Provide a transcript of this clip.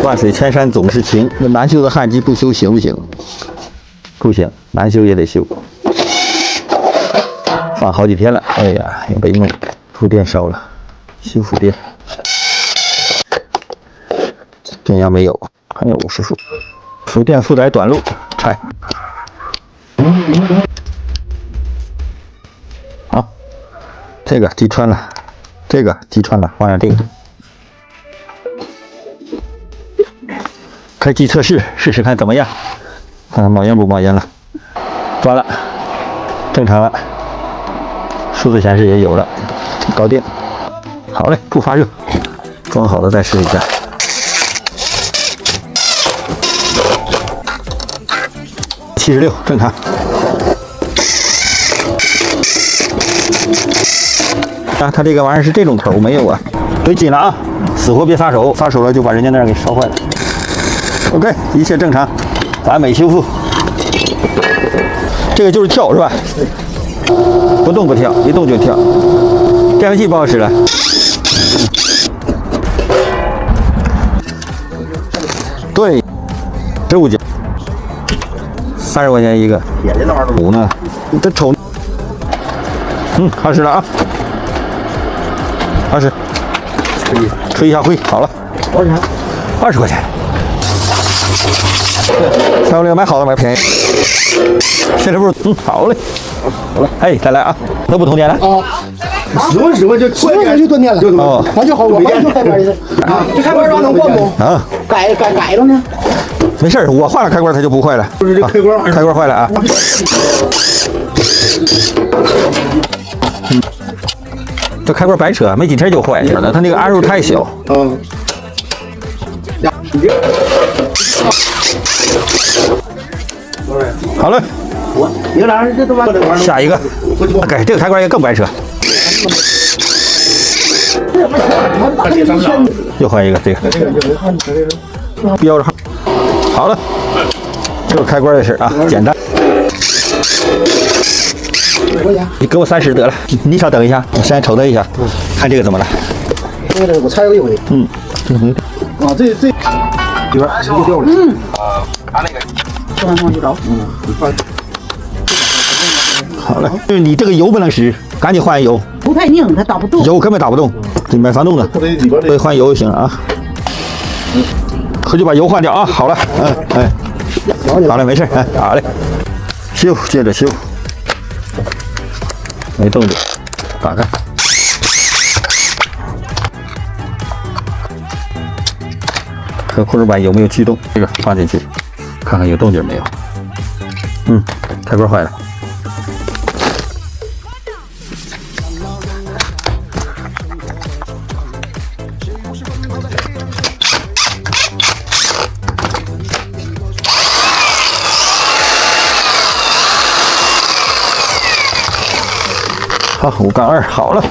万水千山总是情，那难修的焊机不修行不行？不行，难修也得修。放好几天了，哎呀，又被弄负电烧了，修负电。电压没有，还有50伏。负电负载短路，拆。好，这个击穿了，这个击穿了，换上这个。开机测试，试试看怎么样？看看冒烟不冒烟了。装了，正常了。数字显示也有了，搞定。好嘞，不发热。装好了再试一下。76正常。啊，它这个玩意儿是这种头没有啊？对紧了啊，死活别撒手，撒手了就把人家那儿给烧坏了。OK， 一切正常，完美修复。这个就是跳是吧？不动不跳，一动就跳。电源器不好使了。对，15斤，30块钱一个。补呢？你这瞅，好使了啊！好使。吹一下灰，好了。多少钱？20块钱。360买好的买便宜。现在不是，好嘞。好了，哎，再来啊，都不通电了。啊，使唤就突然就断电了，哦，那就好，我换就开关的事。啊，这开关能换不？啊，改了呢？没事，我换了开关它就不坏了。不是这开关，开关坏了啊。这开关白扯，没几天就坏了。它那个安入太小。好了，你俩这都完了。下一个，改这个开关也更白扯。又换一个这个，标着号。好了，就是开关的事啊，简单。你给我30得了，你稍等一下，我先瞅它一下，看这个怎么了。这个我拆过一回。这个没有。啊，这里边就掉了。他那个吃完饭就着。好了，你这个油不能使，赶紧换油。不太拧，它打不动。油根本打不动，得买防冻的。对，换油就行了啊。回去把油换掉啊。好了，好了，没事，好嘞。修，接着修。没动静，打开。看控制板有没有驱动，这个放进去，看看有动静没有。开关坏了。好，5杠2好了。